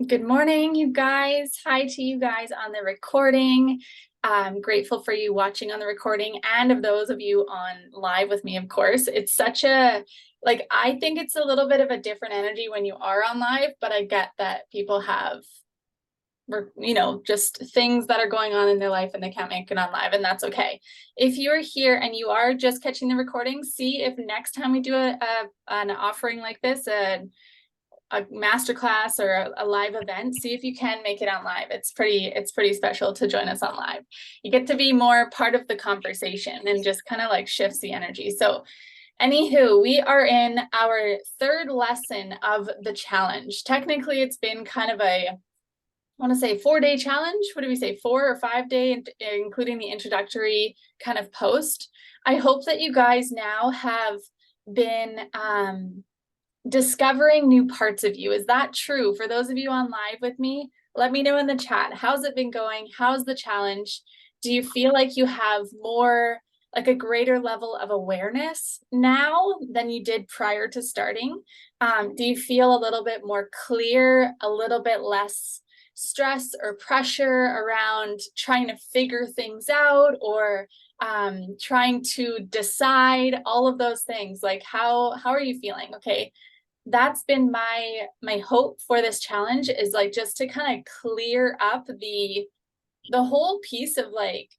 Good morning, you guys. Hi to you guys on the recording. I'm grateful for you watching on the recording and of those of you on live with me, of course. It's such a, I think it's a little bit of a different energy when you are on live, but I get that people have, just things that are going on in their life and they can't make it on live, and that's okay. If you're here and you are just catching the recording, see if next time we do an offering like this, a masterclass or a live event, see if you can make it on live. It's pretty special to join us on live. You get to be more part of the conversation and just kind of like shifts the energy. So anywho, we are in our third lesson of the challenge. Technically, it's been kind of a, I want to say 4-day challenge. What do we say? 4 or 5 day, including the introductory kind of post. I hope that you guys now have been discovering new parts of you. Is that true? For those of you on live with me, let me know in the chat. How's it been going? How's the challenge? Do you feel like you have more, like a greater level of awareness now than you did prior to starting? Do you feel a little bit more clear, a little bit less stress or pressure around trying to figure things out, or trying to decide, all of those things? Like how are you feeling? Okay, that's been my hope for this challenge, is like just to kind of clear up the whole piece of like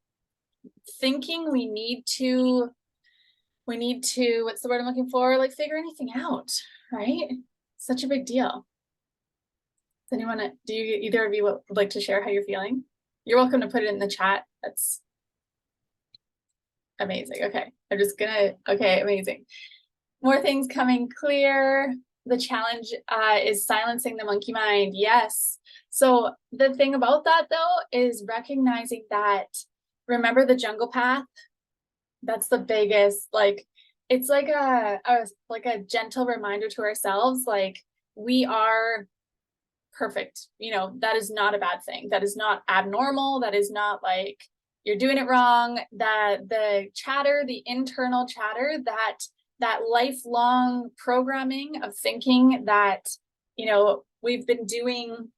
thinking we need to what's the word I'm looking for, like figure anything out, right? Such a big deal. Does anyone, do you, either of you would like to share how you're feeling? You're welcome to put it in the chat. That's amazing. Okay, I'm just gonna, okay, amazing. More things coming clear. The challenge is silencing the monkey mind. Yes. So the thing about that though is recognizing that, remember the jungle path? That's the biggest, like, it's like a gentle reminder to ourselves, like we are perfect. That is not a bad thing. That is not abnormal. That is not like you're doing it wrong. That the chatter, the internal chatter, that lifelong programming of thinking that, we've been doing,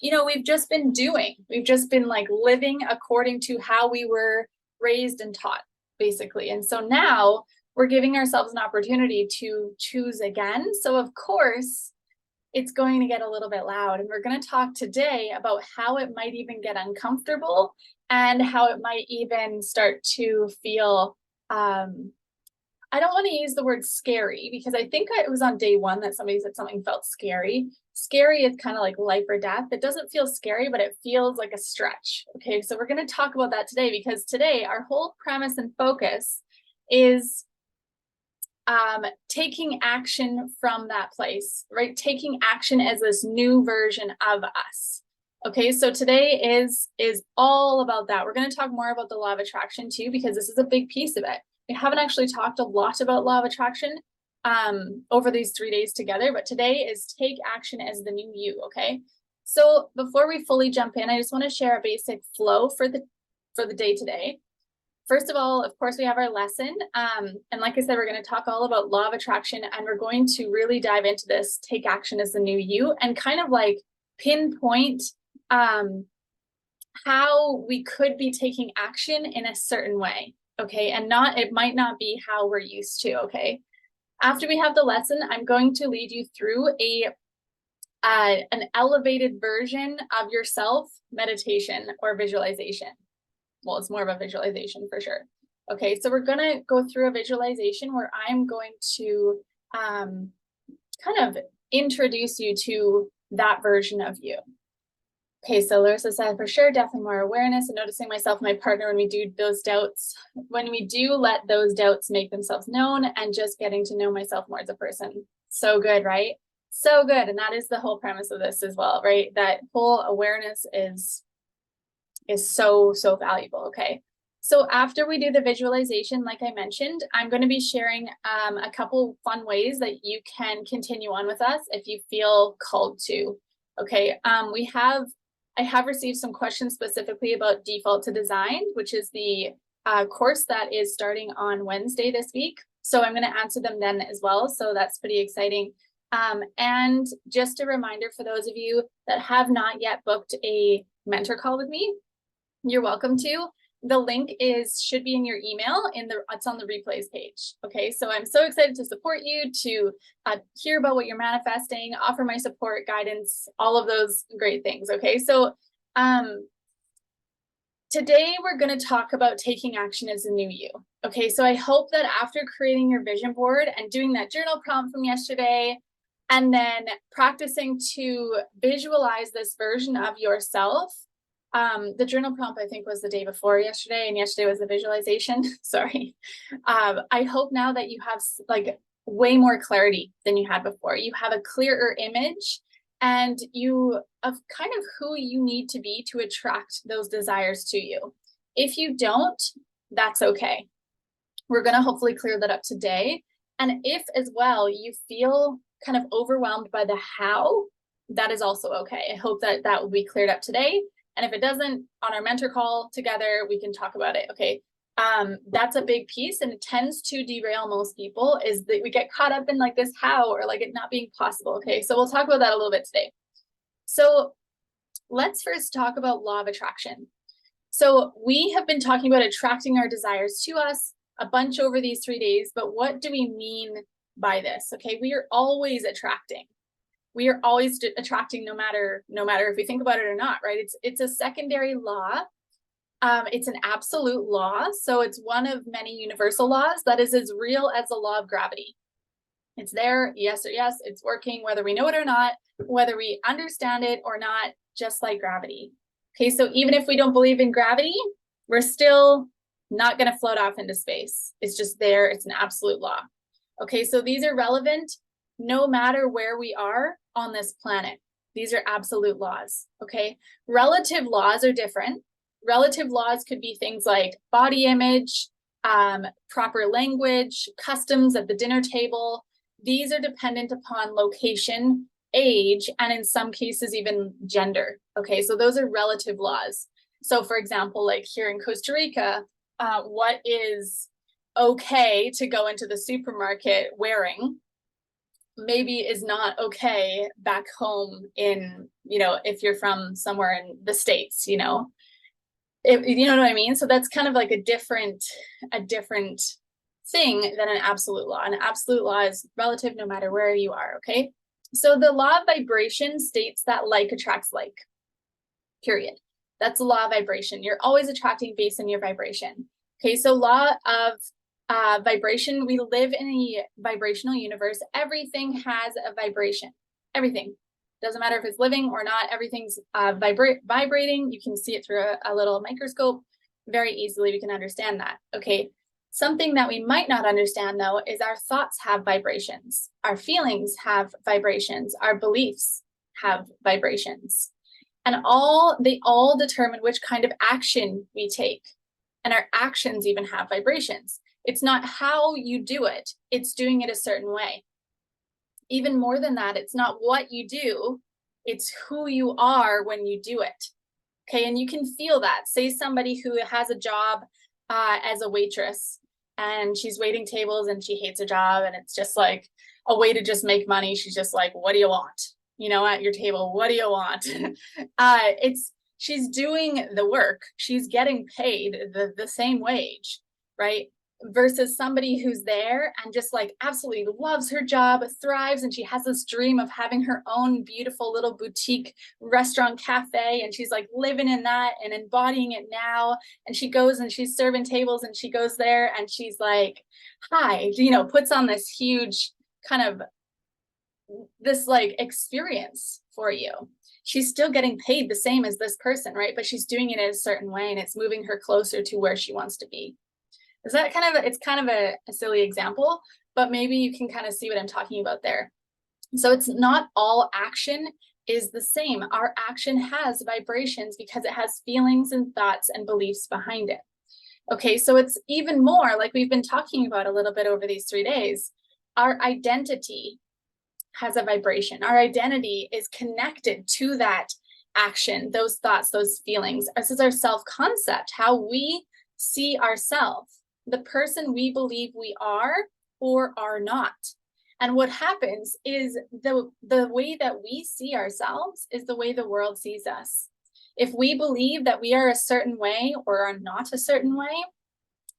we've just been like living according to how we were raised and taught, basically. And so now we're giving ourselves an opportunity to choose again. So of course, it's going to get a little bit loud. And we're going to talk today about how it might even get uncomfortable and how it might even start to feel, I don't want to use the word scary, because I think it was on day 1 that somebody said something felt scary. Scary is kind of like life or death. It doesn't feel scary, but it feels like a stretch. Okay, so we're going to talk about that today, because today our whole premise and focus is taking action from that place, right? Taking action as this new version of us. Okay, so today is all about that. We're going to talk more about the law of attraction too, because this is a big piece of it. We haven't actually talked a lot about law of attraction over these 3 days together, but today is take action as the new you. Okay, so before we fully jump in, I just want to share a basic flow for the day today. First of all, of course, we have our lesson. And like I said, we're going to talk all about law of attraction, and we're going to really dive into this, take action as the new you, and kind of like pinpoint how we could be taking action in a certain way. Okay, and it might not be how we're used to. Okay, after we have the lesson, I'm going to lead you through an elevated version of yourself meditation or visualization. Well, it's more of a visualization for sure. Okay, so we're gonna go through a visualization where I'm going to kind of introduce you to that version of you. Okay, so Larissa said, for sure, definitely more awareness and noticing myself and my partner when we do those doubts, when we do let those doubts make themselves known, and just getting to know myself more as a person. So good, right? So good. And that is the whole premise of this as well, right? That whole awareness is so valuable. Okay, so after we do the visualization, like I mentioned, I'm going to be sharing a couple fun ways that you can continue on with us if you feel called to. Okay, I have received some questions specifically about Default to Design, which is the course that is starting on Wednesday this week. So I'm going to answer them then as well. So that's pretty exciting. And just a reminder for those of you that have not yet booked a mentor call with me, you're welcome to. The link should be in your email. It's on the replays page. Okay, so I'm so excited to support you, to hear about what you're manifesting, offer my support, guidance, all of those great things. Okay, so today we're going to talk about taking action as a new you. Okay, so I hope that after creating your vision board and doing that journal prompt from yesterday, and then practicing to visualize this version of yourself. The journal prompt, I think, was the day before yesterday, and yesterday was the visualization. Sorry. I hope now that you have like way more clarity than you had before. You have a clearer image, and you of kind of who you need to be to attract those desires to you. If you don't, that's okay. We're going to hopefully clear that up today. And if as well you feel kind of overwhelmed by the how, that is also okay. I hope that that will be cleared up today. And if it doesn't, on our mentor call together, we can talk about it. Okay. That's a big piece, and it tends to derail most people, is that we get caught up in like this how, or like it not being possible. Okay. So we'll talk about that a little bit today. So let's first talk about law of attraction. So we have been talking about attracting our desires to us a bunch over these 3 days, but what do we mean by this? Okay. We are always attracting. We are always attracting, no matter if we think about it or not, right? It's a secondary law. It's an absolute law. So it's one of many universal laws that is as real as the law of gravity. It's there, yes or yes, it's working, whether we know it or not, whether we understand it or not, just like gravity. Okay, so even if we don't believe in gravity, we're still not going to float off into space. It's just there. It's an absolute law. Okay, so these are relevant no matter where we are on this planet. These are absolute laws. Okay, relative laws are different. Relative laws could be things like body image, proper language, customs at the dinner table. These are dependent upon location, age, and in some cases even gender. Okay, so those are relative laws. So for example, like here in Costa Rica, what is okay to go into the supermarket wearing maybe is not okay back home in, if you're from somewhere in the States, you know what I mean? So that's kind of like a different thing than an absolute law. An absolute law is relative no matter where you are, okay? So the law of vibration states that like attracts like, period. That's the law of vibration. You're always attracting based on your vibration. Okay, so law of vibration, we live in a vibrational universe. Everything has a vibration. Everything. Doesn't matter if it's living or not, everything's vibrating. You can see it through a little microscope very easily. We can understand that. Okay. Something that we might not understand, though, is our thoughts have vibrations. Our feelings have vibrations. Our beliefs have vibrations. And they all determine which kind of action we take. And our actions even have vibrations. It's not how you do it, it's doing it a certain way. Even more than that, it's not what you do, it's who you are when you do it. Okay, and you can feel that. Say somebody who has a job as a waitress, and she's waiting tables and she hates her job, and it's just like a way to just make money. She's just like, what do you want? At your table, what do you want? She's doing the work. She's getting paid the same wage, right? Versus somebody who's there and just like absolutely loves her job, thrives, and she has this dream of having her own beautiful little boutique restaurant cafe, and she's like living in that and embodying it now. And she goes and she's serving tables, and she goes there and she's like, hi, puts on this huge kind of this like experience for you. She's still getting paid the same as this person, right? But she's doing it in a certain way, and it's moving her closer to where she wants to be. Is that it's kind of a silly example, but maybe you can kind of see what I'm talking about there. So it's not all action is the same. Our action has vibrations because it has feelings and thoughts and beliefs behind it. Okay, so it's even more like we've been talking about a little bit over these 3 days. Our identity has a vibration. Our identity is connected to that action, those thoughts, those feelings. This is our self-concept, how we see ourselves, the person we believe we are or are not. And what happens is the way that we see ourselves is the way the world sees us. If we believe that we are a certain way or are not a certain way,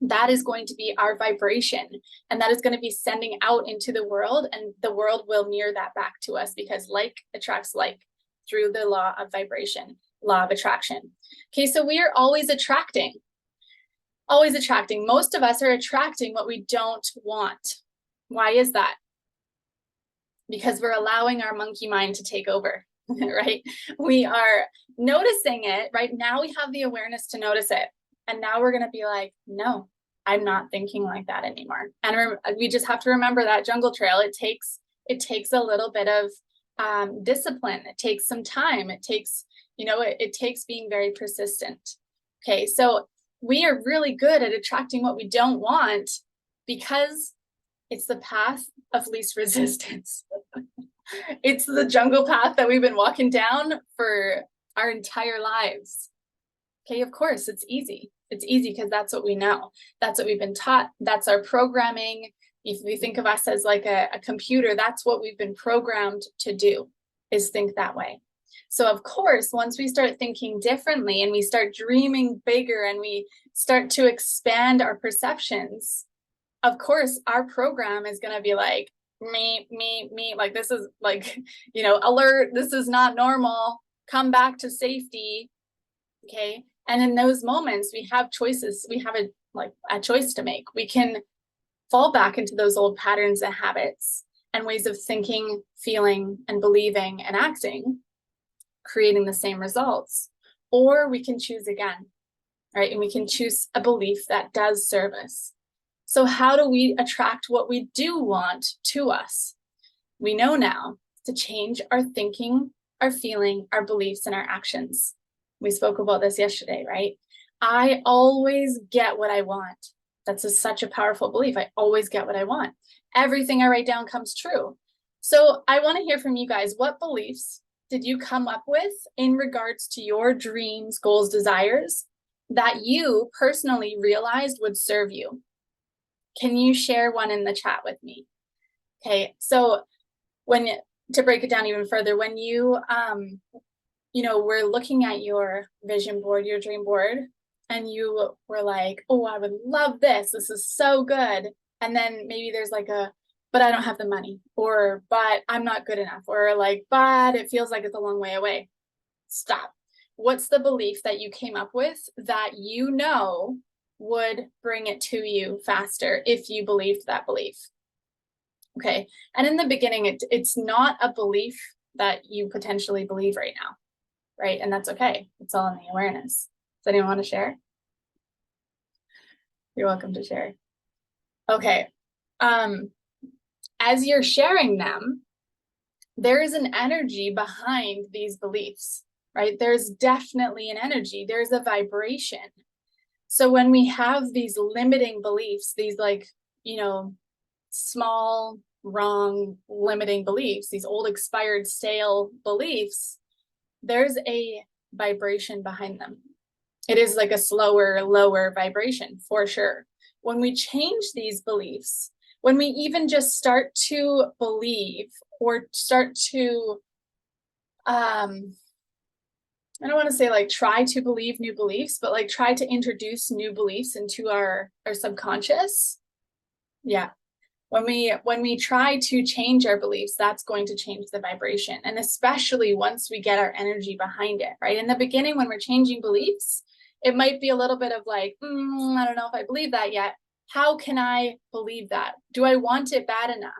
that is going to be our vibration, and that is going to be sending out into the world, and the world will mirror that back to us, because like attracts like through the law of vibration, law of attraction. Okay, so we are always attracting. Always attracting. Most of us are attracting what we don't want. Why is that? Because we're allowing our monkey mind to take over, right? We are noticing it, right? Now we have the awareness to notice it. And now we're going to be like, no, I'm not thinking like that anymore. And we just have to remember that jungle trail. It takes a little bit of discipline. It takes some time. It takes, it takes being very persistent. Okay, so we are really good at attracting what we don't want because it's the path of least resistance. It's the jungle path that we've been walking down for our entire lives. Okay, of course, it's easy. It's easy because that's what we know. That's what we've been taught. That's our programming. If we think of us as like a computer, that's what we've been programmed to do, is think that way. So of course, once we start thinking differently and we start dreaming bigger and we start to expand our perceptions, of course, our program is going to be like, me, like this is like, alert, this is not normal, come back to safety. Okay. And in those moments, we have choices. We have a choice to make. We can fall back into those old patterns and habits and ways of thinking, feeling, and believing and acting, creating the same results. Or we can choose again, right? And we can choose a belief that does serve us. So how do we attract what we do want to us? We know now to change our thinking, our feeling, our beliefs, and our actions. We spoke about this yesterday, right? I always get what I want. That's such a powerful belief. I always get what I want. Everything I write down comes true. So I want to hear from you guys. What beliefs did you come up with in regards to your dreams, goals, desires that you personally realized would serve you? Can you share one in the chat with me? Okay, so to break it down even further, when you we're looking at your vision board, your dream board, and you were like, oh, I would love this. This is so good. And then maybe there's like but I don't have the money, or, but I'm not good enough, or like, but it feels like it's a long way away. Stop. What's the belief that you came up with that would bring it to you faster if you believed that belief? Okay. And in the beginning, it's not a belief that you potentially believe right now. Right? And that's okay. It's all in the awareness. Does anyone want to share? You're welcome to share. Okay. As you're sharing them, there is an energy behind these beliefs, right? There's definitely an energy. There's a vibration. So when we have these limiting beliefs, these small, wrong, limiting beliefs, these old expired, stale beliefs, there's a vibration behind them. It is like a slower, lower vibration for sure. When we change these beliefs, when we even just start to believe or start to, I don't want to say like try to believe new beliefs, but like try to introduce new beliefs into our subconscious. Yeah. When we try to change our beliefs, that's going to change the vibration. And especially once we get our energy behind it, right? In the beginning, when we're changing beliefs, it might be a little bit of like, I don't know if I believe that yet. How can I believe that? Do I want it bad enough?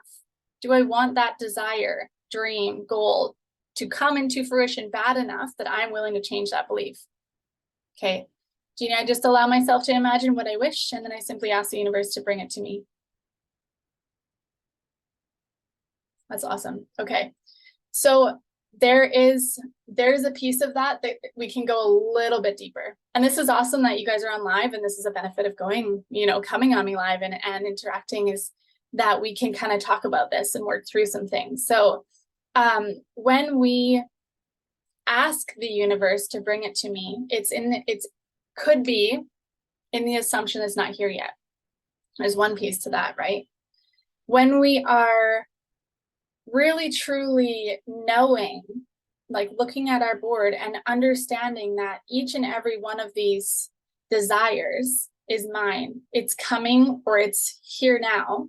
Do I want that desire, dream, goal to come into fruition bad enough that I'm willing to change that belief? Okay. Jeannie, I just allow myself to imagine what I wish, and then I simply ask the universe to bring it to me. That's awesome. Okay. So there's a piece of that we can go a little bit deeper. And this is awesome that you guys are on live, and this is a benefit of coming on me live and interacting, is that we can kind of talk about this and work through some things. So when we ask the universe to bring it to me, it could be in the assumption it's not here yet. There's one piece to that, right? When we are really truly knowing, like looking at our board and understanding that each and every one of these desires is mine. It's coming, or it's here now.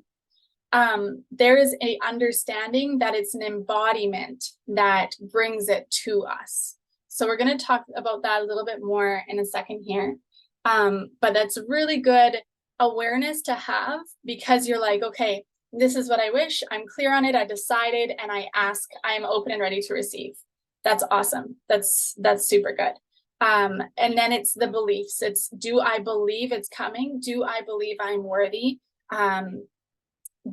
There is a understanding that it's an embodiment that brings it to us. So we're going to talk about that a little bit more in a second here. But that's really good awareness to have, because you're like, okay, this is what I wish. I'm clear on it. I decided, and I ask, I'm open and ready to receive. That's awesome. That's super good. And then it's the beliefs. It's, do I believe it's coming? Do I believe I'm worthy?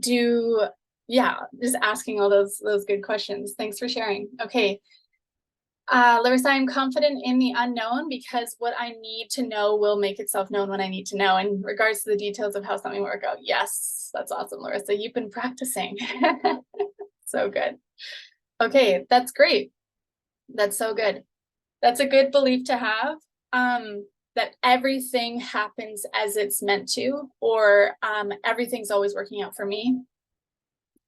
Just asking all those good questions. Thanks for sharing. Okay. Larissa, I'm confident in the unknown because what I need to know will make itself known when I need to know. In regards to the details of how something will work out. Yes, that's awesome, Larissa. You've been practicing. So good. Okay, that's great. That's so good. That's a good belief to have, that everything happens as it's meant to, or everything's always working out for me.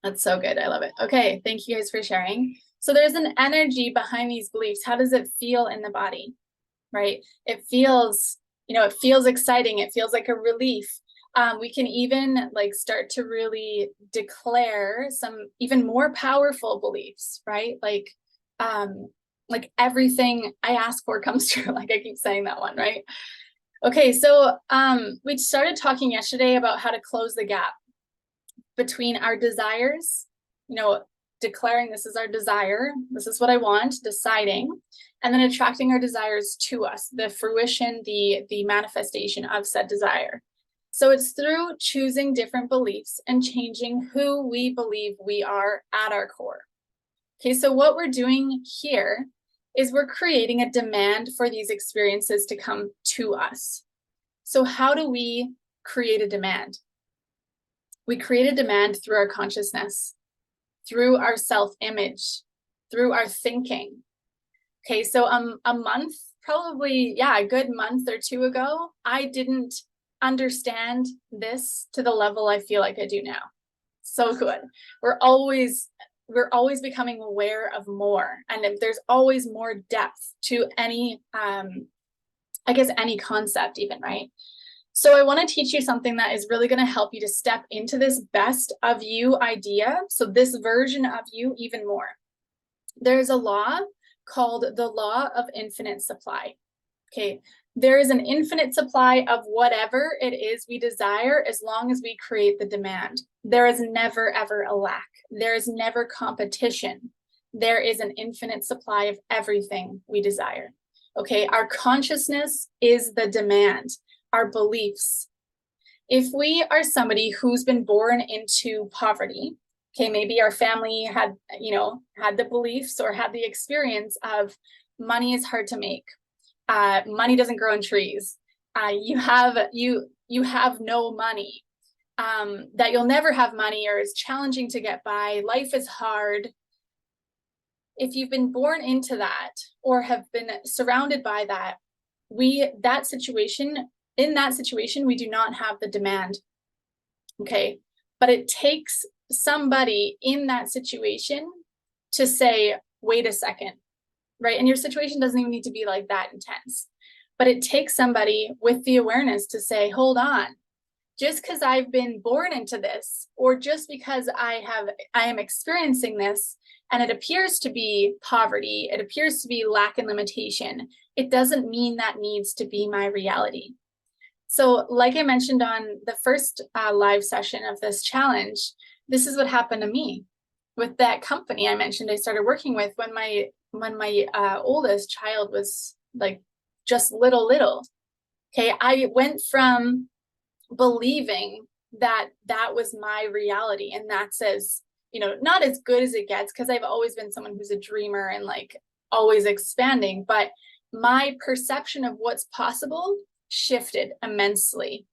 That's so good. I love it. Okay, thank you guys for sharing. So there's an energy behind these beliefs. How does it feel in the body, right? It feels, it feels exciting. It feels like a relief. We can even like start to really declare some even more powerful beliefs, right? Like everything I ask for comes true. Like I keep saying that one, right? Okay, so we started talking yesterday about how to close the gap between our desires, declaring this is our desire, this is what I want, deciding, and then attracting our desires to us, the fruition, the manifestation of said desire. So it's through choosing different beliefs and changing who we believe we are at our core. Okay, so what we're doing here is we're creating a demand for these experiences to come to us. So how do we create a demand? We create a demand through our consciousness, through our self-image, through our thinking. Okay, so a month, probably, a good month or two ago, I didn't understand this to the level I feel like I do now. So good. We're always becoming aware of more, and there's always more depth to any, any concept even, right? So I want to teach you something that is really going to help you to step into this best of you idea. So this version of you even more. There's a law called the law of infinite supply. Okay. There is an infinite supply of whatever it is we desire as long as we create the demand. There is never, ever a lack. There is never competition. There is an infinite supply of everything we desire. Okay. Our consciousness is the demand. Our beliefs. If we are somebody who's been born into poverty, okay, maybe our family had the beliefs or had the experience of money is hard to make. Money doesn't grow in trees. You have no money. That you'll never have money, or is challenging to get by. Life is hard. If you've been born into that or have been surrounded by that, in that situation, we do not have the demand. Okay. But it takes somebody in that situation to say, wait a second, right? And your situation doesn't even need to be like that intense, but it takes somebody with the awareness to say, hold on, just because I've been born into this, or just because I am experiencing this, and it appears to be poverty, it appears to be lack and limitation, it doesn't mean that needs to be my reality. So like I mentioned on the first live session of this challenge, this is what happened to me with that company I mentioned I started working with when my oldest child was like just little. Okay, I went from believing that was my reality, and that's as, not as good as it gets, because I've always been someone who's a dreamer and like always expanding, but my perception of what's possible shifted immensely,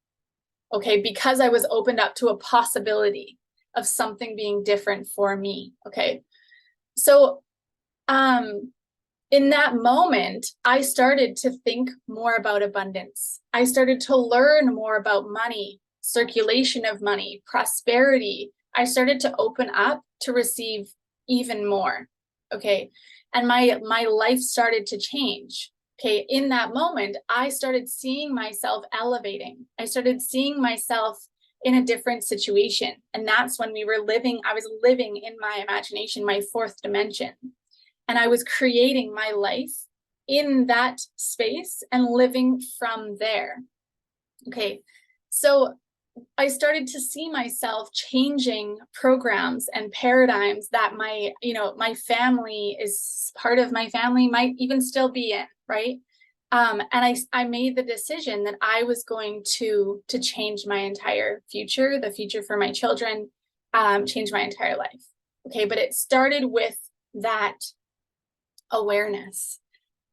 okay, because I was opened up to a possibility of something being different for me. Okay, so in that moment, I started to think more about abundance. I started to learn more about money, circulation of money, prosperity. I started to open up to receive even more. Okay. And my life started to change. Okay. In that moment, I started seeing myself elevating. I started seeing myself in a different situation. And that's when I was living in my imagination, my fourth dimension. And I was creating my life in that space and living from there. Okay. So I started to see myself changing programs and paradigms that my family is part of, my family might even still be in, right? And I made the decision that I was going to change my entire future, the future for my children, change my entire life. Okay, but it started with that awareness.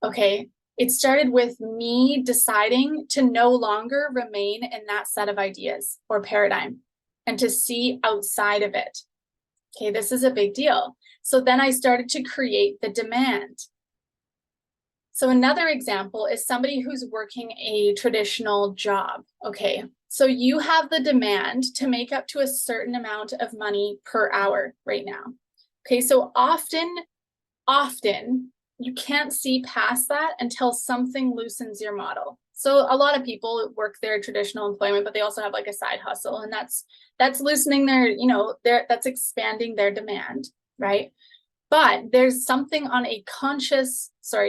Okay, it started with me deciding to no longer remain in that set of ideas or paradigm and to see outside of it. Okay, this is a big deal. So then I started to create the demand. So another example is somebody who's working a traditional job. Okay, so you have the demand to make up to a certain amount of money per hour right now. Okay, so often you can't see past that until something loosens your model. So a lot of people work their traditional employment, but they also have like a side hustle, and that's loosening that's expanding their demand, right? But there's something on a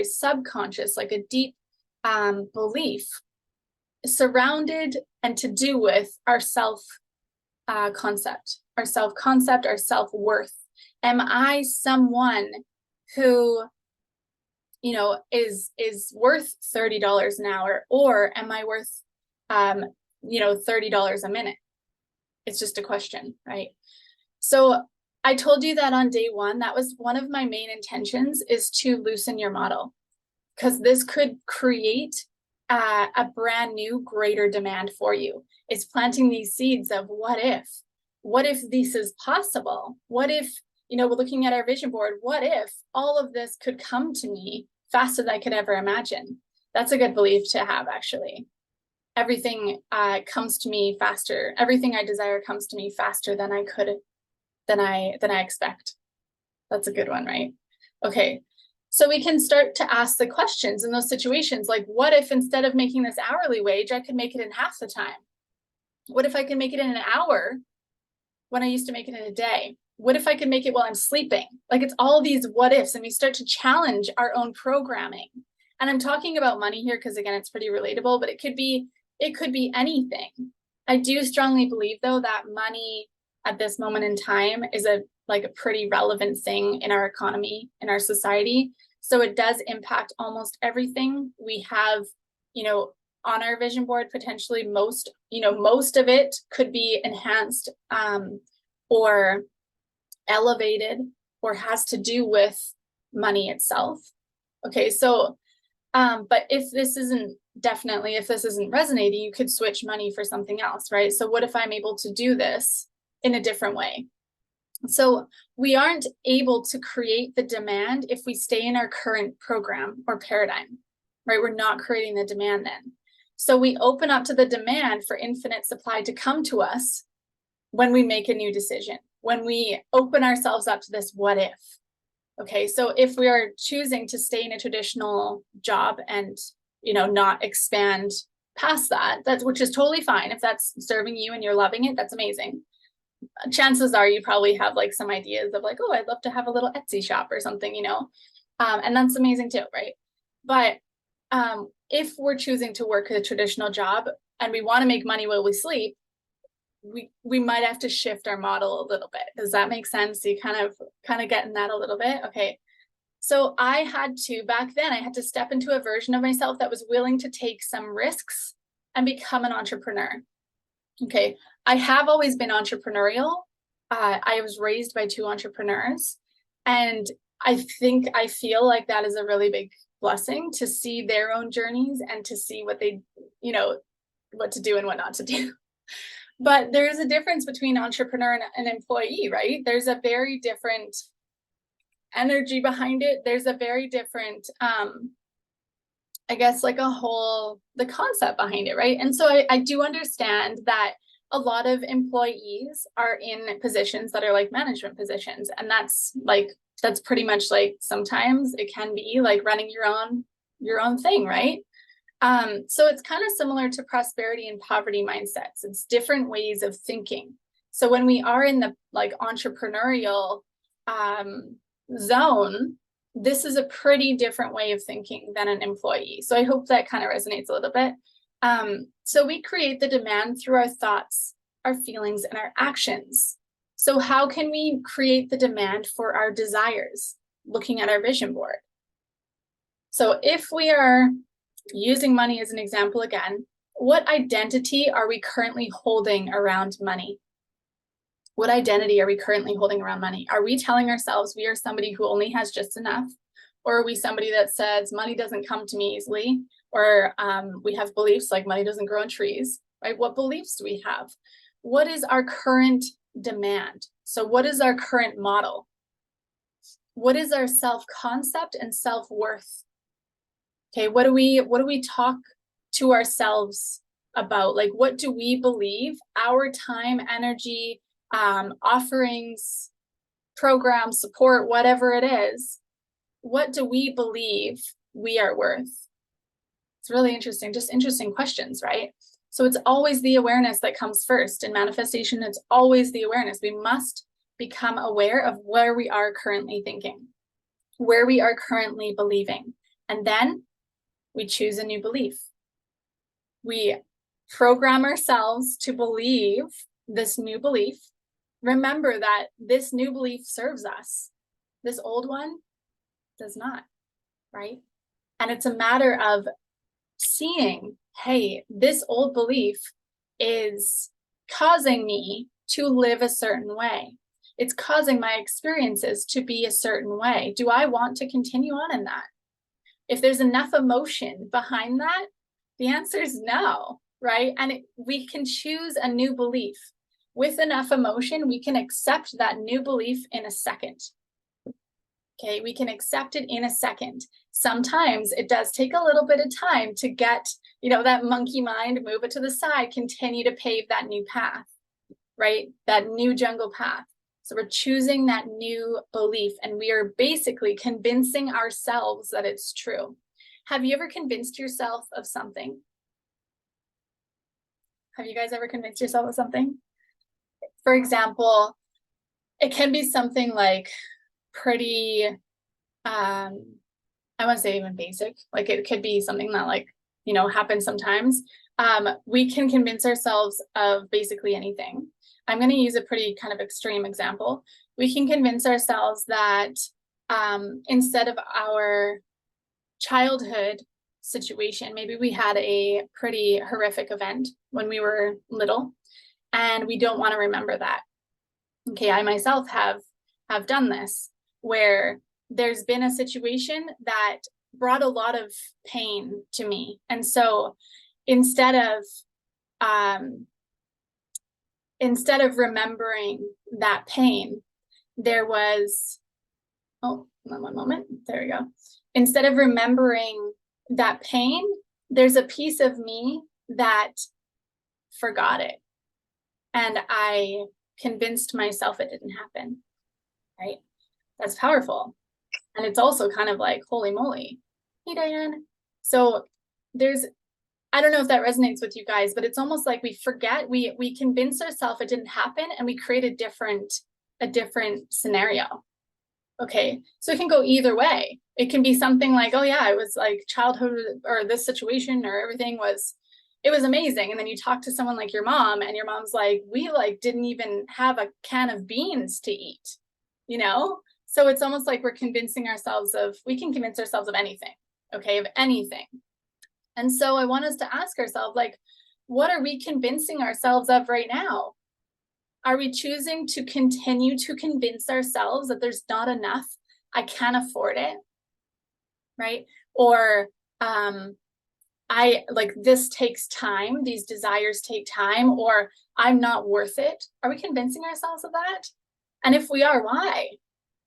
subconscious, like a deep belief surrounded and to do with our self-concept, our self-worth. Am I someone who is worth $30 an hour, or am I worth $30 a minute? It's just a question, right? So I told you that on day one, that was one of my main intentions, is to loosen your model, because this could create a brand new, greater demand for you. It's planting these seeds of what if this is possible? What if, we're looking at our vision board, what if all of this could come to me faster than I could ever imagine? That's a good belief to have, actually. Everything comes to me faster. Everything I desire comes to me faster than I expect. That's a good one, right? Okay. So we can start to ask the questions in those situations, like, what if instead of making this hourly wage, I could make it in half the time? What if I can make it in an hour when I used to make it in a day? What if I could make it while I'm sleeping? Like, it's all these what ifs, and we start to challenge our own programming. And I'm talking about money here because, again, it's pretty relatable, but it could be anything. I do strongly believe, though, that money at this moment in time is a pretty relevant thing in our economy, in our society. So it does impact almost everything we have, on our vision board. Potentially most of it could be enhanced or elevated, or has to do with money itself. Okay, so but if this isn't resonating, you could switch money for something else, right? So what if I'm able to do this in a different way? So we aren't able to create the demand if we stay in our current program or paradigm, right? We're not creating the demand then. So we open up to the demand for infinite supply to come to us when we make a new decision, when we open ourselves up to this what if. Okay, so if we are choosing to stay in a traditional job and not expand past that, which is totally fine. If that's serving you and you're loving it, that's amazing. Chances are you probably have like some ideas of like, oh, I'd love to have a little Etsy shop or something, and that's amazing too, right? But if we're choosing to work a traditional job and we want to make money while we sleep, we might have to shift our model a little bit. Does that make sense? So you kind of getting that a little bit? Okay. So back then I had to step into a version of myself that was willing to take some risks and become an entrepreneur. Okay. I have always been entrepreneurial. I was raised by two entrepreneurs, and I feel like that is a really big blessing, to see their own journeys and to see what they, what to do and what not to do. But there's a difference between entrepreneur and an employee, right? There's a very different energy behind it. There's a very different, I guess, the concept behind it, right? And so I do understand that a lot of employees are in positions that are like management positions. And that's pretty much like, sometimes it can be like running your own thing, right? So it's kind of similar to prosperity and poverty mindsets. It's different ways of thinking. So when we are in the like entrepreneurial zone, this is a pretty different way of thinking than an employee. So I hope that kind of resonates a little bit. So we create the demand through our thoughts, our feelings, and our actions. So how can we create the demand for our desires? Looking at our vision board. So if we are using money as an example again, what identity are we currently holding around money? What identity are we currently holding around money? Are we telling ourselves we are somebody who only has just enough? Or are we somebody that says money doesn't come to me easily? Or we have beliefs like money doesn't grow on trees, right? What beliefs do we have? What is our current demand? So what is our current model? What is our self-concept and self-worth? Okay, what do we talk to ourselves about? Like, what do we believe our time, energy, offerings, programs, support, whatever it is, what do we believe we are worth? It's really interesting, just interesting questions, right? So it's always the awareness that comes first. In manifestation, it's always the awareness. We must become aware of where we are currently thinking, where we are currently believing. And then we choose a new belief. We program ourselves to believe this new belief. Remember that this new belief serves us. This old one does not, right? And it's a matter of seeing, hey, this old belief is causing me to live a certain way. It's causing my experiences to be a certain way. Do I want to continue on in that? If there's enough emotion behind that, the answer is no, right? And we can choose a new belief. With enough emotion, we can accept that new belief in a second. Okay, we can accept it in a second. Sometimes it does take a little bit of time to get, that monkey mind, move it to the side, continue to pave that new path, right? That new jungle path. So we're choosing that new belief, and we are basically convincing ourselves that it's true. Have you ever convinced yourself of something? Have you guys ever convinced yourself of something? For example, it can be something like pretty, I want to say even basic. Like it could be something that happens sometimes. We can convince ourselves of basically anything. I'm going to use a pretty kind of extreme example. We can convince ourselves that instead of our childhood situation, maybe we had a pretty horrific event when we were little, and we don't want to remember that. Okay, I myself have done this, where there's been a situation that brought a lot of pain to me. And so instead of remembering that pain, there was, one moment, there we go. Instead of remembering that pain, there's a piece of me that forgot it. And I convinced myself it didn't happen, right? That's powerful. And it's also kind of like, holy moly. Hey, Diane. So I don't know if that resonates with you guys, but it's almost like we forget, we convince ourselves it didn't happen, and we create a different scenario. Okay, so it can go either way. It can be something like, oh yeah, it was like childhood, or this situation, or everything it was amazing. And then you talk to someone like your mom, and your mom's like, we didn't even have a can of beans to eat, So it's almost like we can convince ourselves of anything, okay, of anything. And so I want us to ask ourselves, what are we convincing ourselves of right now? Are we choosing to continue to convince ourselves that there's not enough? I can't afford it, right? Or this takes time, these desires take time, or I'm not worth it. Are we convincing ourselves of that? And if we are, why?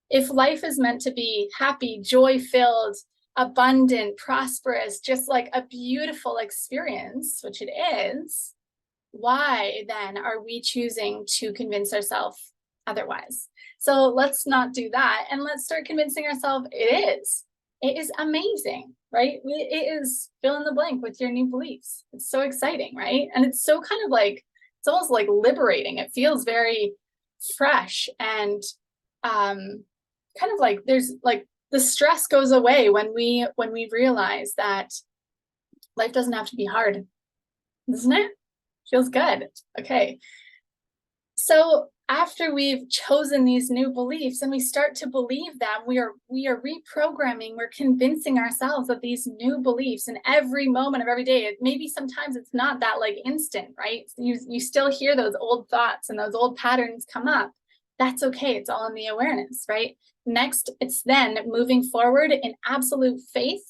If life is meant to be happy, joy-filled, abundant, prosperous, just like a beautiful experience, which it is, Why then are we choosing to convince ourselves otherwise? So let's not do that, and let's start convincing ourselves it is. It is amazing, right? It is fill in the blank with your new beliefs. It's so exciting, right? And it's so kind of like, it's almost like liberating. It feels very fresh and kind of like there's like the stress goes away when we realize that life doesn't have to be hard, doesn't it? Feels good. Okay. So after we've chosen these new beliefs and we start to believe them, we are reprogramming, we're convincing ourselves that these new beliefs in every moment of every day, maybe sometimes it's not that like instant, right? You still hear those old thoughts and those old patterns come up. That's okay. It's all in the awareness, right? Next, it's then moving forward in absolute faith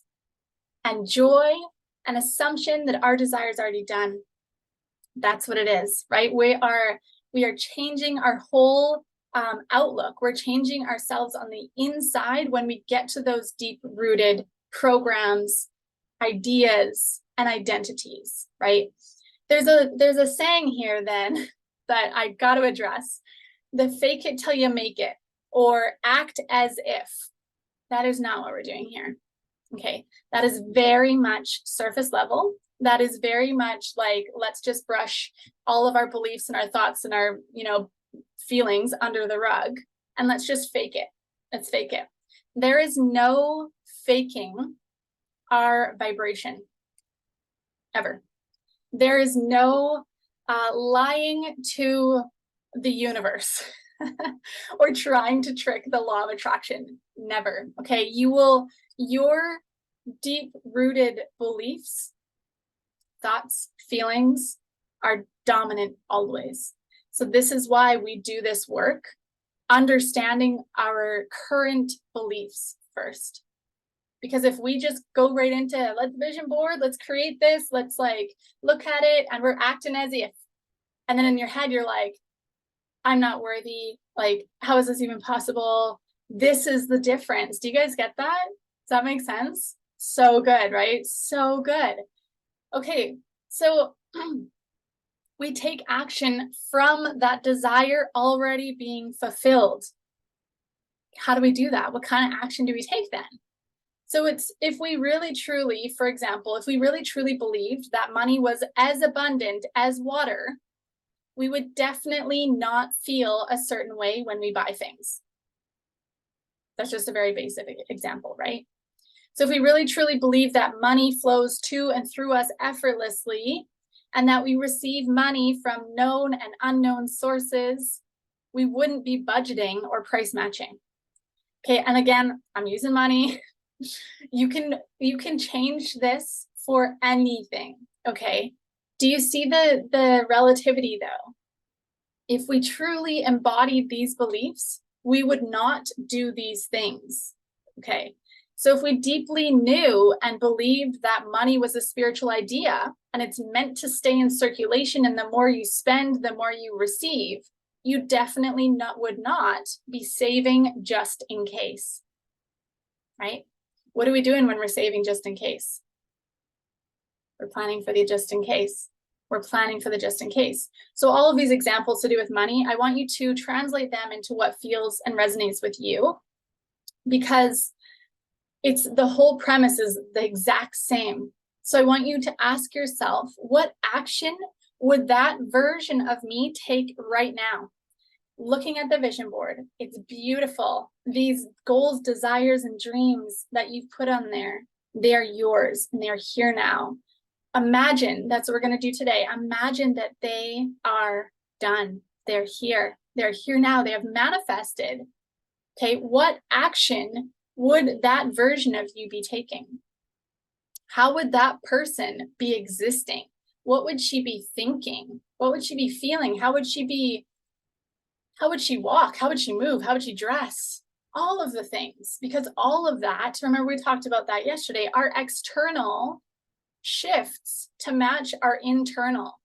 and joy and assumption that our desire is already done. That's what it is, right? We are changing our whole outlook. We're changing ourselves on the inside when we get to those deep-rooted programs, ideas, and identities, right? There's a saying here then that I got to address: the fake it till you make it, or act as if. That is not what we're doing here. Okay, that is very much surface level. That is very much like, let's just brush all of our beliefs and our thoughts and our, feelings under the rug, and let's just fake it. Let's fake it. There is no faking our vibration, ever. There is no lying to the universe or trying to trick the law of attraction. Never. Okay, your deep-rooted beliefs, thoughts, feelings are dominant always. So this is why we do this work, understanding our current beliefs first. Because if we just go right into, let's vision board, let's create this, let's like look at it, and we're acting as if, and then in your head you're like, I'm not worthy, like, how is this even possible? This is the difference. Do you guys get that? Does that make sense? So good, right? So good. Okay, so we take action from that desire already being fulfilled. How do we do that? What kind of action do we take then? So it's, if we really truly, for example, if we really truly believed that money was as abundant as water, we would definitely not feel a certain way when we buy things. That's just a very basic example, right? So if we really truly believe that money flows to and through us effortlessly, and that we receive money from known and unknown sources, we wouldn't be budgeting or price matching. Okay, and again, I'm using money. You can change this for anything, okay? Do you see the relativity though? If we truly embodied these beliefs, we would not do these things, okay? So if we deeply knew and believed that money was a spiritual idea and it's meant to stay in circulation, and the more you spend, the more you receive, you definitely would not be saving just in case, right? What are we doing when we're saving just in case? We're planning for the just in case. We're planning for the just in case. So all of these examples to do with money, I want you to translate them into what feels and resonates with you, because it's the whole premise is the exact same. So I want you to ask yourself, what action would that version of me take right now? Looking at the vision board, it's beautiful. These goals, desires, and dreams that you've put on there, they are yours and they're here now. Imagine, that's what we're going to do today. Imagine that they are done. They're here. They're here now. They have manifested. Okay, what action would that version of you be taking? How would that person be existing? What would she be thinking? What would she be feeling? How would she walk? How would she move? How would she dress? All of the things, because all of that, remember we talked about that yesterday, our external shifts to match our internal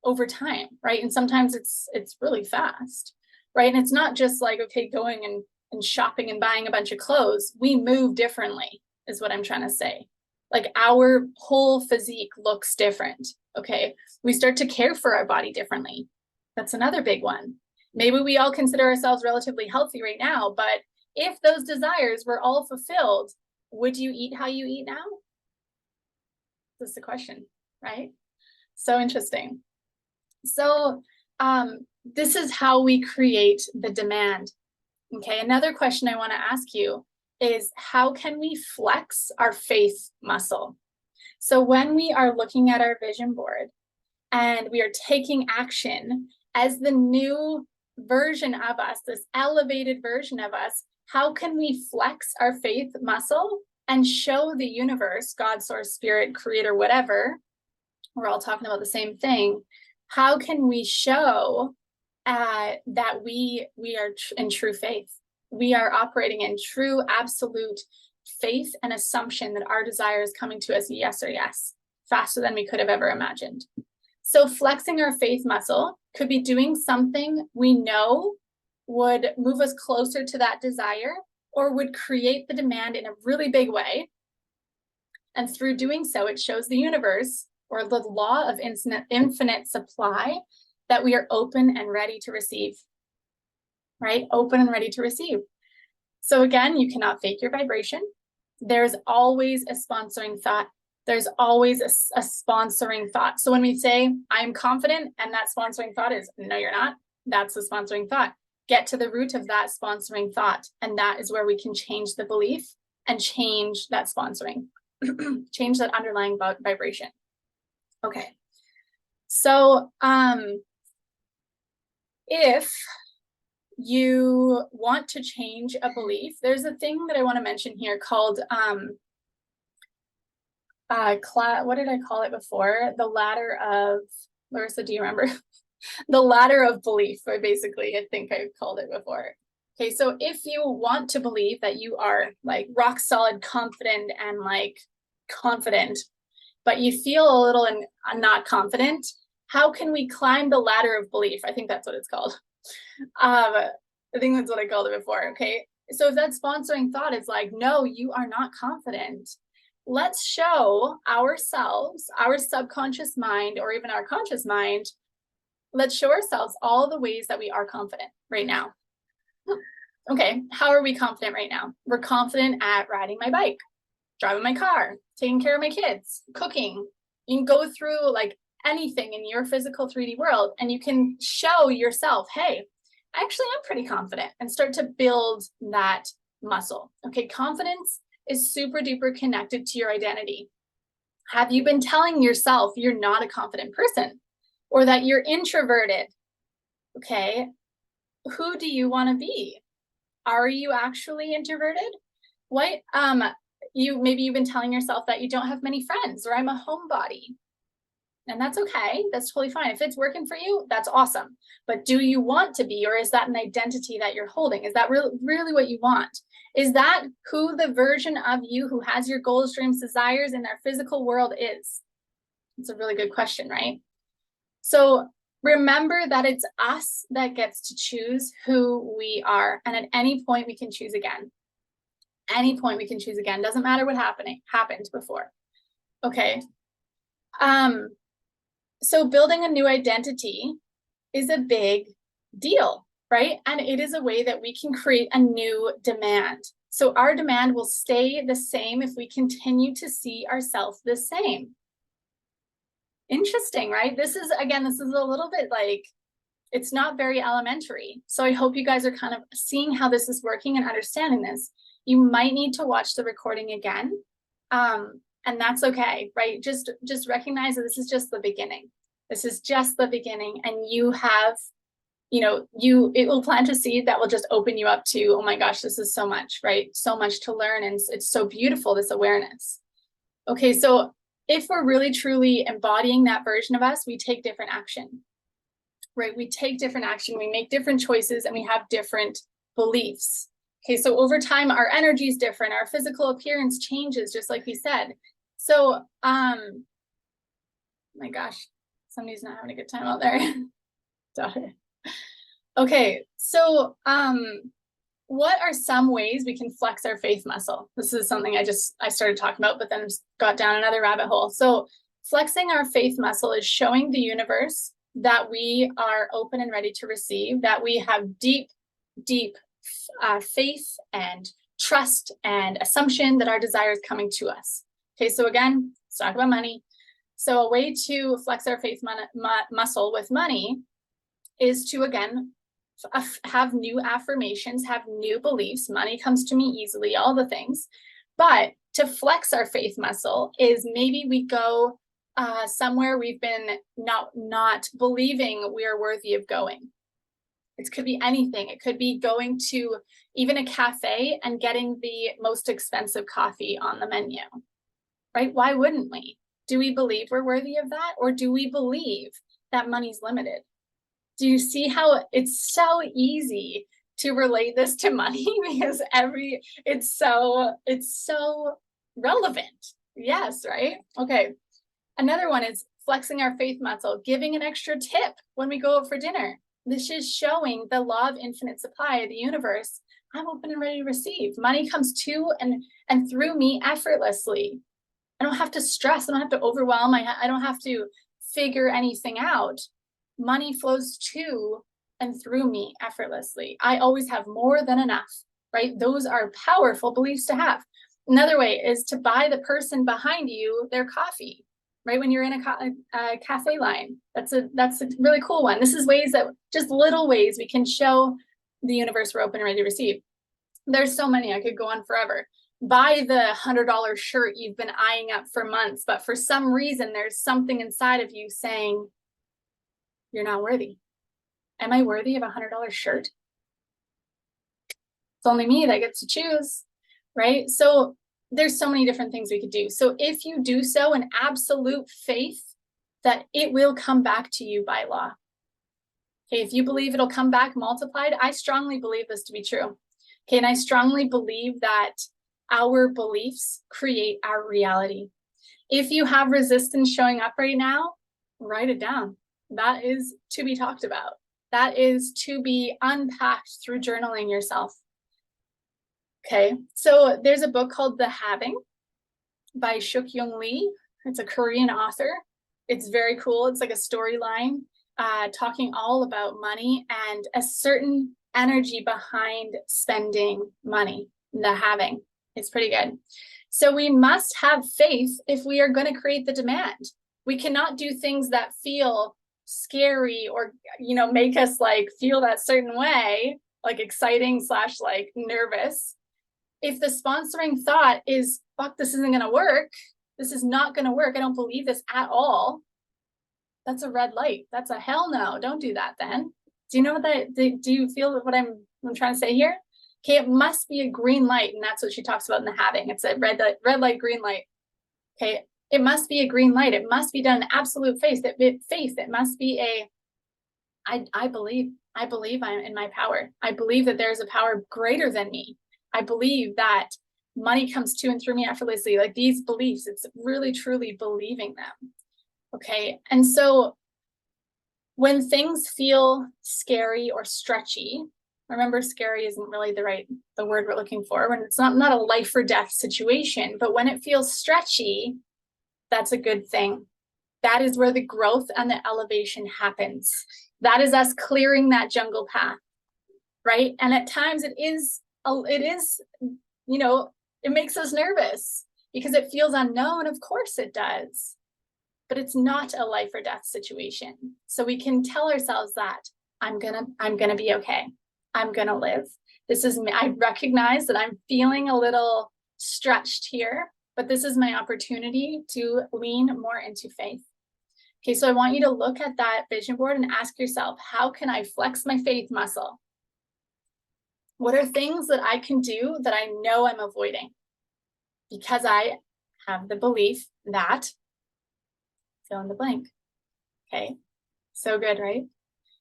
over time, right? And sometimes it's really fast, right? And it's not just like, okay, going and shopping and buying a bunch of clothes. We move differently is what I'm trying to say. Like our whole physique looks different. Okay. We start to care for our body differently. That's another big one. Maybe we all consider ourselves relatively healthy right now, but if those desires were all fulfilled, would you eat how you eat now? That's the question, right? So interesting. So this is how we create the demand. Okay, another question I want to ask you is, how can we flex our faith muscle? So when we are looking at our vision board and we are taking action as the new version of us, this elevated version of us, how can we flex our faith muscle and show the universe, God, source, spirit, creator, whatever, we're all talking about the same thing. How can we show that we are in true faith? We are operating in true, absolute faith and assumption that our desire is coming to us, yes or yes, faster than we could have ever imagined. So flexing our faith muscle could be doing something we know would move us closer to that desire or would create the demand in a really big way. And through doing so, it shows the universe, or the law of infinite supply, that we are open and ready to receive, right? Open and ready to receive. So again, you cannot fake your vibration. There's always a sponsoring thought. There's always a sponsoring thought. So when we say, I'm confident, and that sponsoring thought is, no, you're not, that's the sponsoring thought. Get to the root of that sponsoring thought. And that is where we can change the belief and change that sponsoring, change that underlying vibration. Okay. So if you want to change a belief, there's a thing that I want to mention here called what did I call it before? The ladder of, Larissa, do you remember? The ladder of belief, or basically, I think I've called it before. Okay, so if you want to believe that you are like rock solid, confident, and like confident, but you feel a little not confident, how can we climb the ladder of belief? I think that's what it's called. I think that's what I called it before. Okay, so if that sponsoring thought is like, no, you are not confident, let's show ourselves, our subconscious mind, or even our conscious mind, let's show ourselves all the ways that we are confident right now. Okay, how are we confident right now? We're confident at riding my bike, driving my car, taking care of my kids, cooking. You can go through like anything in your physical 3D world, and you can show yourself, hey, actually, I'm pretty confident, and start to build that muscle. Okay, confidence is super duper connected to your identity. Have you been telling yourself you're not a confident person, or that you're introverted? Okay, who do you want to be? Are you actually introverted? What maybe you've been telling yourself that you don't have many friends, or I'm a homebody. And that's okay. That's totally fine. If it's working for you, that's awesome. But do you want to be, or is that an identity that you're holding? Is that really what you want? Is that who the version of you who has your goals, dreams, desires in their physical world is? It's a really good question, right? So remember that it's us that gets to choose who we are. And at any point we can choose again. Any point we can choose again. Doesn't matter what happened before. Okay. So building a new identity is a big deal, right? And it is a way that we can create a new demand. So our demand will stay the same if we continue to see ourselves the same. Interesting, right? This is a little bit like, it's not very elementary. So I hope you guys are kind of seeing how this is working and understanding this. You might need to watch the recording again. And that's okay, right? Just recognize that this is just the beginning. This is just the beginning. And you have, it will plant a seed that will just open you up to, oh my gosh, this is so much, right? So much to learn. And it's so beautiful, this awareness. Okay, so if we're really truly embodying that version of us, we take different action, right? We take different action, we make different choices, and we have different beliefs. Okay, so over time, our energy is different. Our physical appearance changes, just like we said. So, my gosh, somebody's not having a good time out there. Okay, so what are some ways we can flex our faith muscle? This is something I started talking about, but then got down another rabbit hole. So flexing our faith muscle is showing the universe that we are open and ready to receive, that we have deep faith and trust and assumption that our desire is coming to us. Okay, so again, let's talk about money. So a way to flex our faith muscle with money is to, again, have new affirmations, have new beliefs. Money comes to me easily, all the things. But to flex our faith muscle is maybe we go somewhere we've been not believing we are worthy of going. It could be anything. It could be going to even a cafe and getting the most expensive coffee on the menu, right? Why wouldn't we? Do we believe we're worthy of that? Or do we believe that money's limited? Do you see how it's so easy to relate this to money? Because it's so relevant. Yes, right? Okay. Another one is flexing our faith muscle, giving an extra tip when we go out for dinner. This is showing the law of infinite supply of the universe. I'm open and ready to receive. Money comes to and through me effortlessly. I don't have to stress. I don't have to overwhelm. I don't have to figure anything out. Money flows to and through me effortlessly. I always have more than enough, right? Those are powerful beliefs to have. Another way is to buy the person behind you their coffee, right? When you're in a cafe line. That's a really cool one. This is ways that, just little ways we can show the universe we're open and ready to receive. There's so many, I could go on forever. Buy the $100 shirt you've been eyeing up for months, but for some reason, there's something inside of you saying, you're not worthy. Am I worthy of a $100 shirt? It's only me that gets to choose, right? So there's so many different things we could do. So if you do so in absolute faith that it will come back to you by law. Okay, if you believe it'll come back multiplied, I strongly believe this to be true. Okay, and I strongly believe that our beliefs create our reality. If you have resistance showing up right now, write it down. That is to be talked about. That is to be unpacked through journaling yourself. Okay, so there's a book called The Having by Shuk-Young Lee. It's a Korean author. It's very cool. It's like a storyline talking all about money and a certain energy behind spending money, the having. It's pretty good. So we must have faith if we are going to create the demand. We cannot do things that feel scary or, make us like feel that certain way, like exciting / like nervous. If the sponsoring thought is, fuck, this isn't going to work. This is not going to work. I don't believe this at all. That's a red light. That's a hell no. Don't do that then. Do you know what that, do you feel what I'm trying to say here? Okay, it must be a green light. And that's what she talks about in The Having. It's a red light, green light. Okay, it must be a green light. It must be done in absolute faith. It must be I believe I'm in my power. I believe that there's a power greater than me. I believe that money comes to and through me effortlessly. Like these beliefs, it's really, truly believing them. Okay, and so when things feel scary or stretchy, remember, scary isn't really the word we're looking for. When it's not a life or death situation, but when it feels stretchy, that's a good thing. That is where the growth and the elevation happens. That is us clearing that jungle path, right? And at times it makes us nervous because it feels unknown. Of course it does, but it's not a life or death situation. So we can tell ourselves that I'm gonna be okay. I'm gonna live. This is me. I recognize that I'm feeling a little stretched here, but this is my opportunity to lean more into faith. Okay, so I want you to look at that vision board and ask yourself, how can I flex my faith muscle? What are things that I can do that I know I'm avoiding? Because I have the belief that, fill in the blank. Okay, so good, right?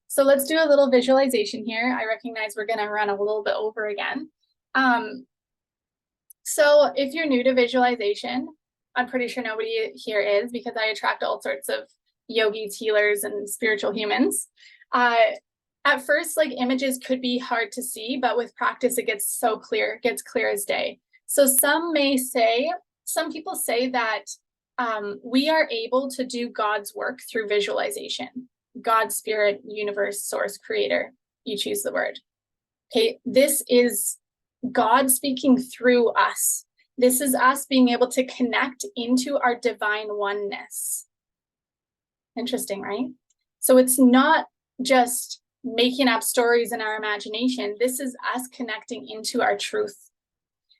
So let's do a little visualization here. I recognize we're gonna run a little bit over again. So if you're new to visualization, I'm pretty sure nobody here is, because I attract all sorts of yogis, healers, and spiritual humans. At first, like images could be hard to see, but with practice, it gets so clear, it gets clear as day. So some people say that we are able to do God's work through visualization. God, spirit, universe, source, creator, you choose the word. Okay, this is God speaking through us. This is us being able to connect into our divine oneness. Interesting, right? So it's not just making up stories in our imagination. This is us connecting into our truth.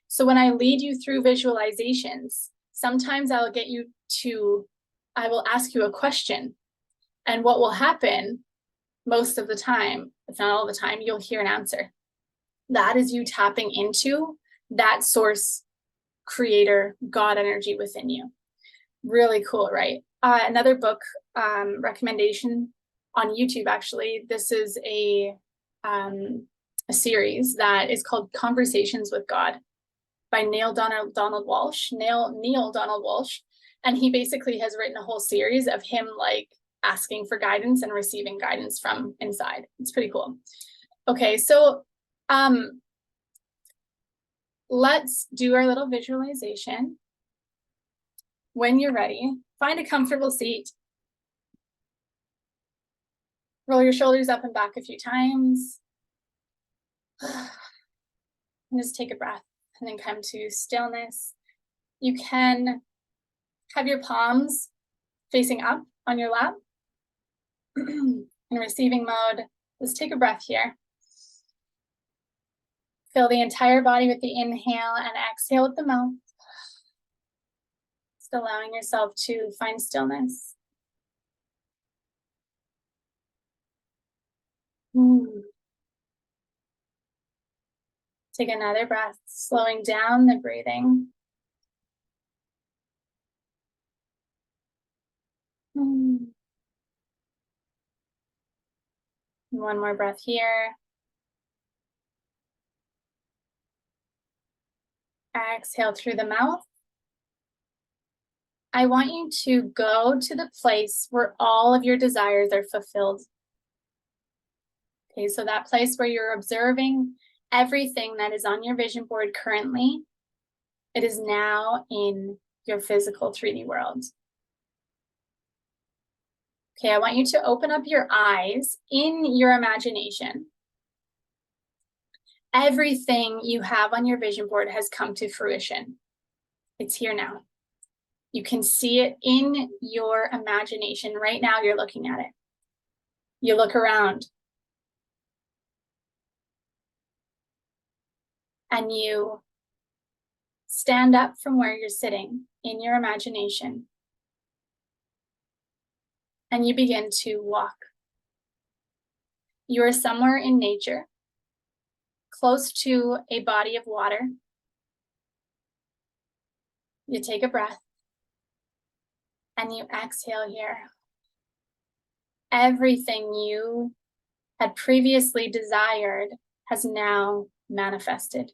So when I lead you through visualizations, sometimes I will ask you a question. And what will happen most of the time, if not all the time, you'll hear an answer. That is you tapping into that source, creator, God energy within you. Really cool, right? Another book recommendation on YouTube, actually. This is a series that is called Conversations with God by Neil Donald Walsh. Neil Donald Walsh. And he basically has written a whole series of him like asking for guidance and receiving guidance from inside. It's pretty cool. Okay, so let's do our little visualization. When you're ready, find a comfortable seat. Roll your shoulders up and back a few times. And just take a breath and then come to stillness. You can have your palms facing up on your lap. In receiving mode, just take a breath here. Fill the entire body with the inhale and exhale with the mouth. Just allowing yourself to find stillness. Take another breath, slowing down the breathing. One more breath here. Exhale through the mouth. I want you to go to the place where all of your desires are fulfilled. Okay, so that place where you're observing everything that is on your vision board currently, it is now in your physical 3D world. Okay, I want you to open up your eyes in your imagination. Everything you have on your vision board has come to fruition. It's here now. You can see it in your imagination. Right now, you're looking at it. You look around. And you stand up from where you're sitting in your imagination. And you begin to walk. You are somewhere in nature, close to a body of water. You take a breath. And you exhale here. Everything you had previously desired has now manifested.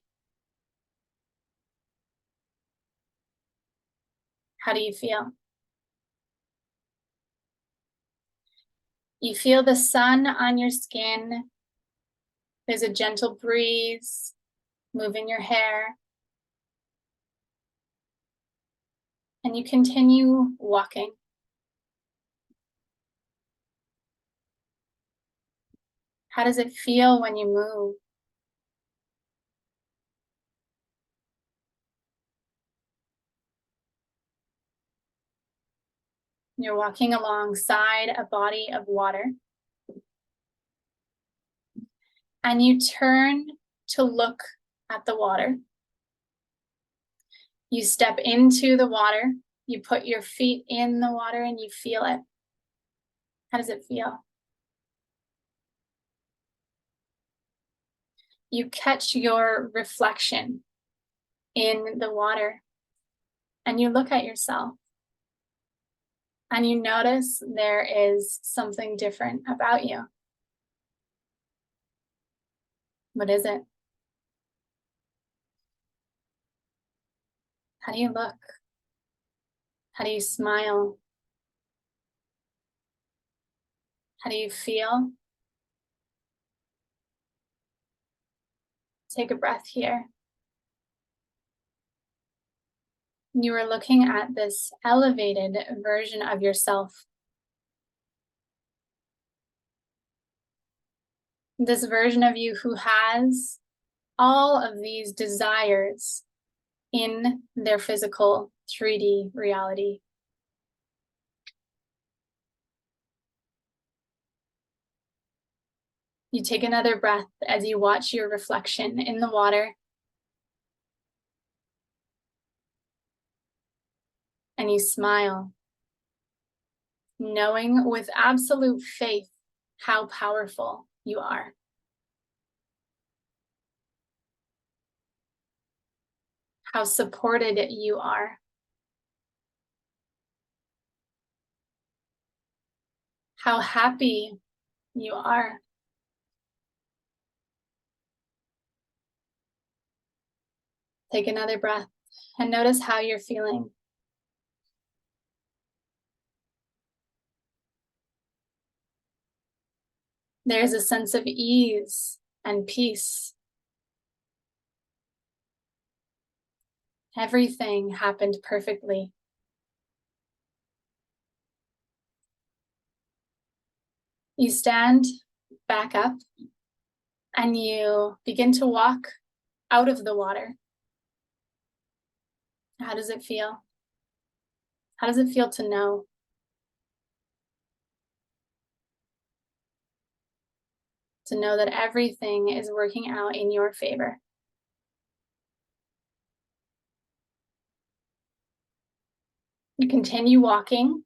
How do you feel? You feel the sun on your skin. There's a gentle breeze moving your hair. And you continue walking. How does it feel when you move? You're walking alongside a body of water. And you turn to look at the water. You step into the water. You put your feet in the water and you feel it. How does it feel? You catch your reflection in the water and you look at yourself. And you notice there is something different about you. What is it? How do you look? How do you smile? How do you feel? Take a breath here. You are looking at this elevated version of yourself. This version of you who has all of these desires in their physical 3D reality. You take another breath as you watch your reflection in the water. And you smile, knowing with absolute faith how powerful you are. How supported you are. How happy you are. Take another breath and notice how you're feeling. There's a sense of ease and peace. Everything happened perfectly. You stand back up and you begin to walk out of the water. How does it feel? How does it feel to know? To know that everything is working out in your favor. You continue walking.